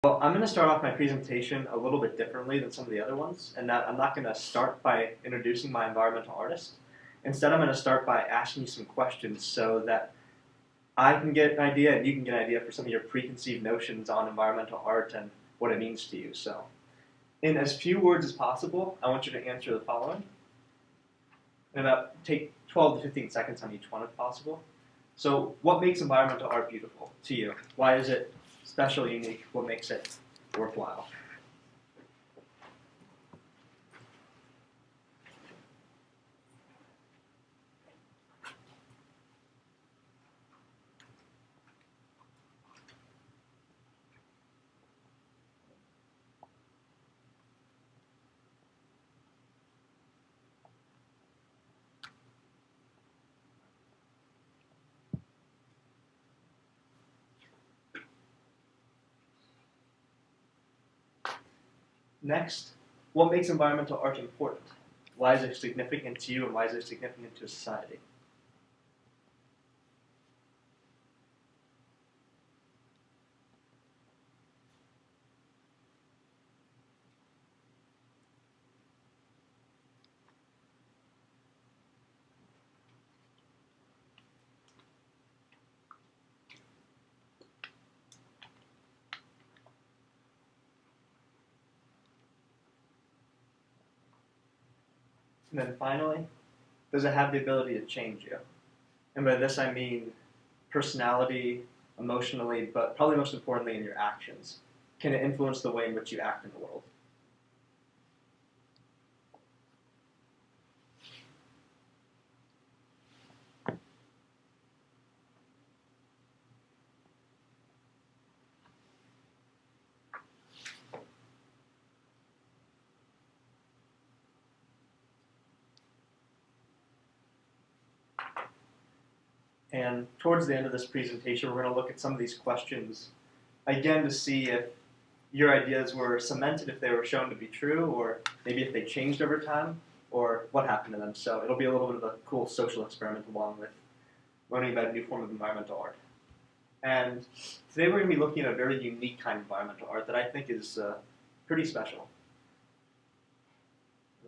Well, I'm going to start off my presentation a little bit differently than some of the other ones, and that I'm not going to start by introducing my environmental artist. Instead, I'm going to start by asking you some questions so that I can get an idea and you can get an idea for some of your preconceived notions on environmental art and what it means to you. So, in as few words as possible, I want you to answer the following. And take 12 to 15 seconds on each one if possible. So, what makes environmental art beautiful to you? Why is it special, unique? What makes it worthwhile? Next, what makes environmental art important? Why is it significant to you and why is it significant to society? And then finally, does it have the ability to change you? And by this I mean personality, emotionally, but probably most importantly in your actions. Can it influence the way in which you act in the world? And towards the end of this presentation, we're going to look at some of these questions, again, to see if your ideas were cemented, if they were shown to be true, or maybe if they changed over time, or what happened to them. So it'll be a little bit of a cool social experiment along with learning about a new form of environmental art. And today we're going to be looking at a very unique kind of environmental art that I think is pretty special.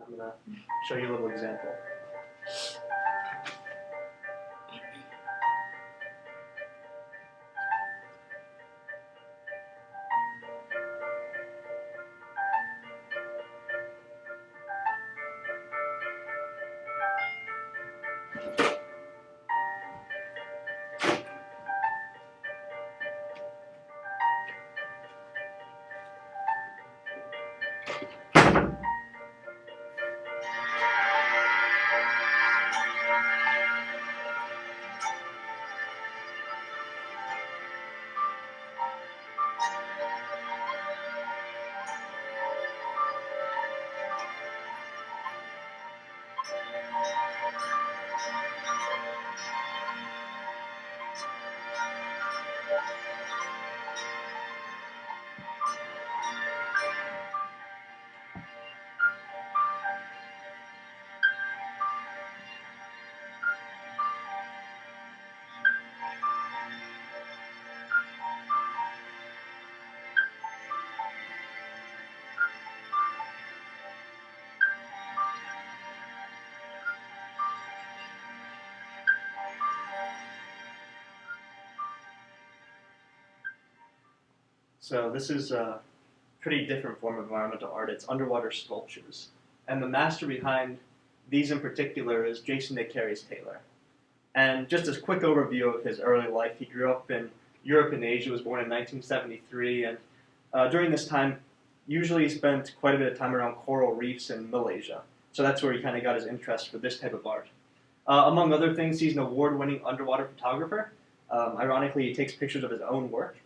I'm going to show you a little example. So this is a pretty different form of environmental art. It's underwater sculptures. And the master behind these in particular is Jason deCaires Taylor. And just a quick overview of his early life, he grew up in Europe and Asia, was born in 1973, and during this time, usually he spent quite a bit of time around coral reefs in Malaysia. So that's where he kind of got his interest for this type of art. Among other things, he's an award-winning underwater photographer. Ironically, he takes pictures of his own work,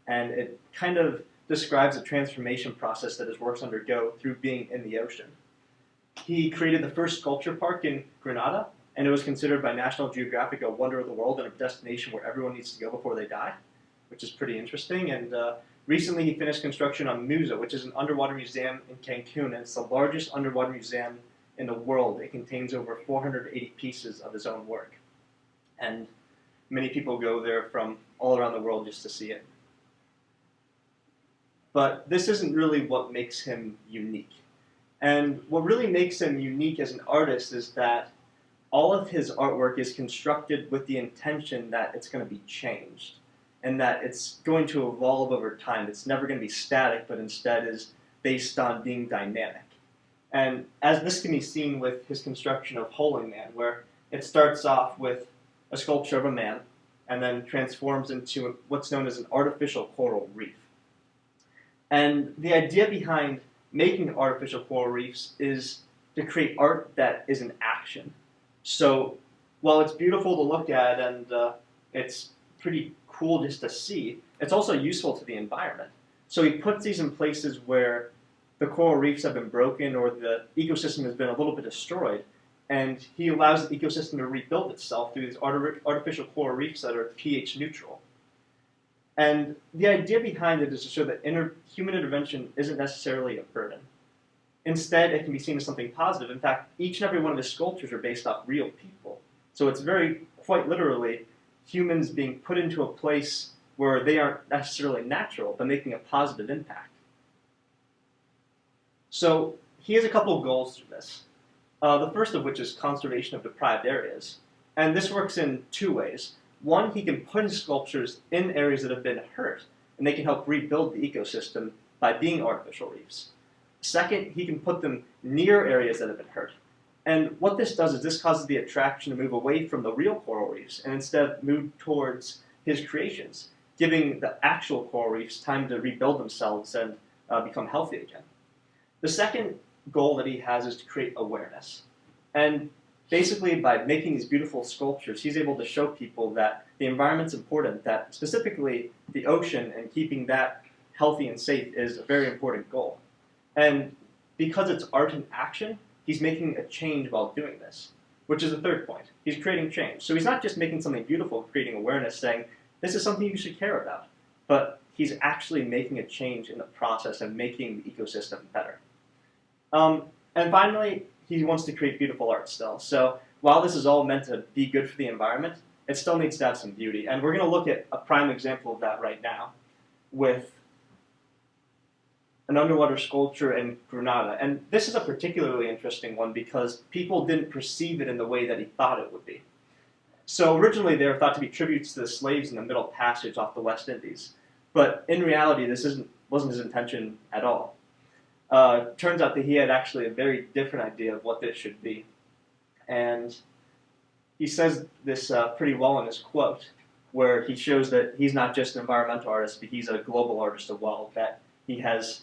and it kind of describes the transformation process that his works undergo through being in the ocean. He created the first sculpture park in Grenada, and it was considered by National Geographic a wonder of the world and a destination where everyone needs to go before they die, which is pretty interesting. And recently he finished construction on Musa, which is an underwater museum in Cancun, and it's the largest underwater museum in the world. It contains over 480 pieces of his own work. And many people go there from all around the world just to see it. but this isn't really what makes him unique. And what really makes him unique as an artist is that all of his artwork is constructed with the intention that it's going to be changed and that it's going to evolve over time. It's never going to be static, but instead is based on being dynamic. And as this can be seen with his construction of Holy Man, where it starts off with a sculpture of a man and then transforms into what's known as an artificial coral reef. And the idea behind making artificial coral reefs is to create art that is in action. So while it's beautiful to look at and it's pretty cool just to see, it's also useful to the environment. So he puts these in places where the coral reefs have been broken or the ecosystem has been a little bit destroyed, and he allows the ecosystem to rebuild itself through these artificial coral reefs that are pH neutral. And the idea behind it is to show that human intervention isn't necessarily a burden. Instead, it can be seen as something positive. In fact, each and every one of his sculptures are based off real people. So it's quite literally, humans being put into a place where they aren't necessarily natural, but making a positive impact. So he has a couple of goals through this. The first of which is conservation of deprived areas. And this works in two ways. One, he can put his sculptures in areas that have been hurt, and they can help rebuild the ecosystem by being artificial reefs. Second, he can put them near areas that have been hurt. And what this does is this causes the attraction to move away from the real coral reefs and instead move towards his creations, giving the actual coral reefs time to rebuild themselves and become healthy again. The second goal that he has is to create awareness. And basically, by making these beautiful sculptures, he's able to show people that the environment's important, that specifically the ocean and keeping that healthy and safe is a very important goal. And because it's art in action, he's making a change while doing this, which is the third point. He's creating change. So he's not just making something beautiful, creating awareness, saying, this is something you should care about, but he's actually making a change in the process and making the ecosystem better. And finally, he wants to create beautiful art still. So while this is all meant to be good for the environment, it still needs to have some beauty. And we're going to look at a prime example of that right now with an underwater sculpture in Grenada. And this is a particularly interesting one because people didn't perceive it in the way that he thought it would be. So originally they were thought to be tributes to the slaves in the Middle Passage off the West Indies. But in reality, this wasn't his intention at all. Turns out that he had actually a very different idea of what this should be. And he says this pretty well in his quote, where he shows that he's not just an environmental artist, but he's a global artist as well, that he has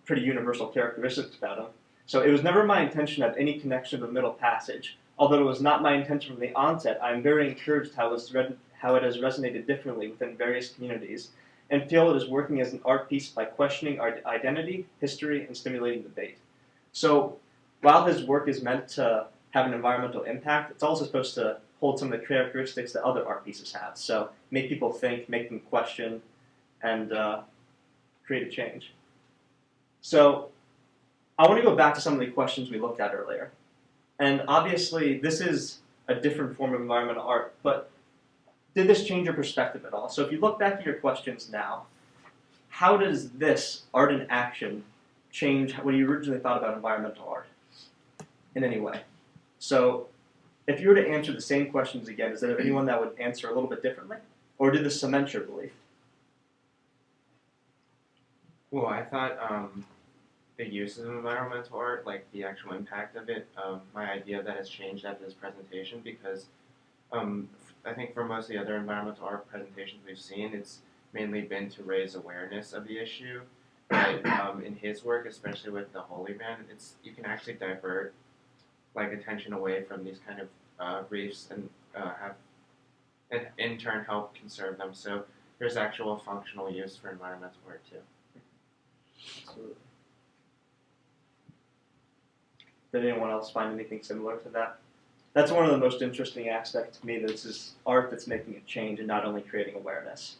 pretty universal characteristics about him. So it was never my intention to have any connection to the Middle Passage. Although it was not my intention from the onset, I am very encouraged how it has resonated differently within various communities, and feel it is working as an art piece by questioning our identity, history, and stimulating debate. So while his work is meant to have an environmental impact, it's also supposed to hold some of the characteristics that other art pieces have. So make people think, make them question, and create a change. So I want to go back to some of the questions we looked at earlier. And obviously, this is a different form of environmental art, but did this change your perspective at all? So if you look back at your questions now, how does this art in action change what you originally thought about environmental art in any way? So if you were to answer the same questions again, is there anyone that would answer a little bit differently? Or did this cement your belief? Well, I thought the uses of environmental art, like the actual impact of it, my idea that has changed after this presentation because I think for most of the other environmental art presentations we've seen, it's mainly been to raise awareness of the issue. But in his work, especially with the Holy Man, you can actually divert attention away from these kind of reefs and in turn help conserve them. So there's actual functional use for environmental art too. Absolutely. Did anyone else find anything similar to that? That's one of the most interesting aspects to me, that this is art that's making a change and not only creating awareness,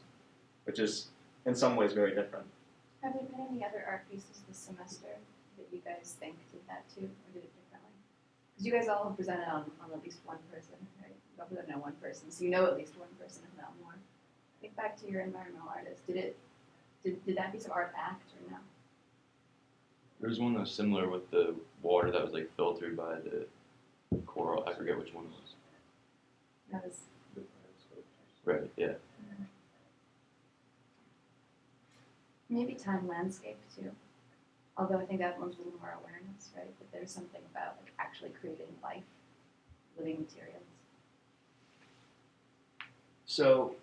which is in some ways very different. Have there been any other art pieces this semester that you guys think did that too, or did it differently? Because you guys all have presented on at least one person, right? You all presented on one person, so you know at least one person, if not more. Think back to your environmental artist. Did it Did that piece of art act or no? There was one that was similar with the water that was like filtered by the coral. I forget which one it was. That was Right. Yeah. maybe time landscape too. Although I think that one's a little more awareness, right? But there's something about like actually creating life, living materials. So,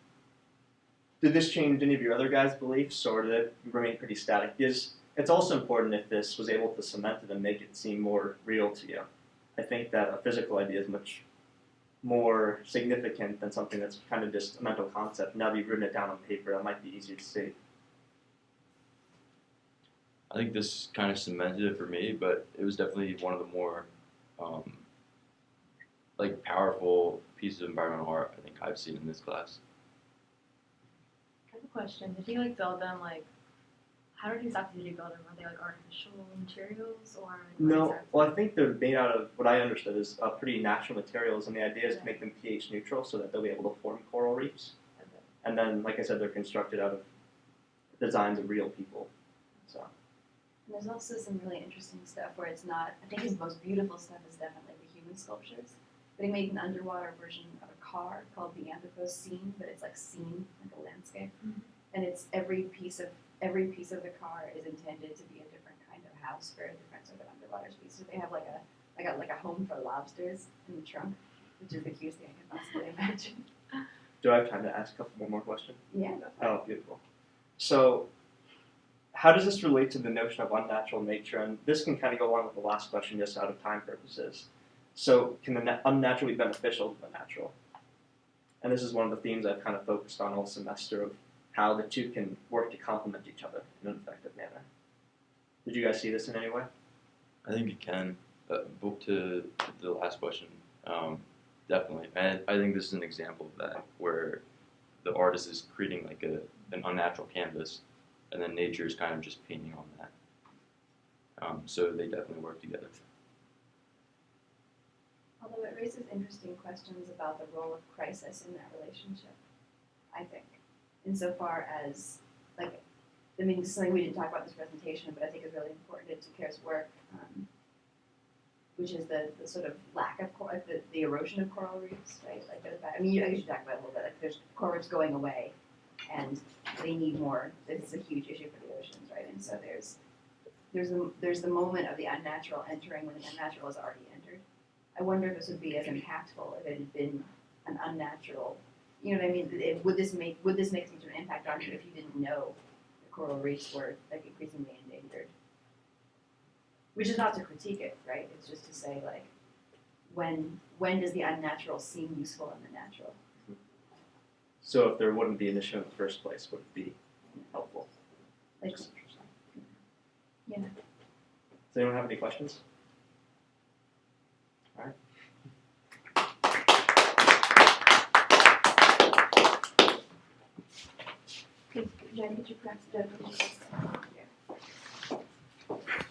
did this change any of your other guys' beliefs, or did it remain pretty static? Because it's also important if this was able to cement it and make it seem more real to you. I think that a physical idea is much more significant than something that's kind of just a mental concept. Now that you've written it down on paper, that might be easier to see. I think this kind of cemented it for me, but it was definitely one of the more like powerful pieces of environmental art I think I've seen in this class. I have a question. Did he like build them like? How did exactly did he build them? Are they like artificial materials or? No, well, I think they're made out of what I understood is pretty natural materials, and the idea is to make them pH neutral so that they'll be able to form coral reefs. Okay. And then, like I said, they're constructed out of designs of real people. So. And there's also some really interesting stuff where it's not. I think his most beautiful stuff is definitely the human sculptures. But he made an underwater version of a car called the Anthropocene, but it's like scene, like a landscape, and it's every piece of the car is intended to be a different kind of house for a different sort of underwater species. So they have like a home for lobsters in the trunk, which is the cutest thing I can possibly imagine. Do I have time to ask a couple more questions? Yeah. Oh, beautiful. So, how does this relate to the notion of unnatural nature? And this can kind of go along with the last question, just out of time purposes. So, can the unnatural be beneficial to the natural? And this is one of the themes I've kind of focused on all semester of how the two can work to complement each other in an effective manner. Did you guys see this in any way? I think it can. Book to the last question, definitely. And I think this is an example of that, where the artist is creating like an unnatural canvas, and then nature is kind of just painting on that. So they definitely work together. Although it raises interesting questions about the role of crisis in that relationship, I think. Insofar as, like, I mean, this is something we didn't talk about in this presentation, but I think is really important in deCaires' work, which is the sort of lack of the erosion of coral reefs, right? Like, I mean, I should talk about it a little bit. Like, there's coral reefs going away, and they need more. This is a huge issue for the oceans, right? And so there's the moment of the unnatural entering when the unnatural has already entered. I wonder if this would be as impactful if it had been an unnatural. You know what I mean? Would this make some sort of impact on you if you didn't know the coral reefs were like increasingly endangered? Which is not to critique it, right? It's just to say like, when does the unnatural seem useful in the natural? So if there wouldn't be an issue in the first place, would it be helpful? Like, Which is interesting. yeah. Does anyone have any questions? All right. Jen, could you perhaps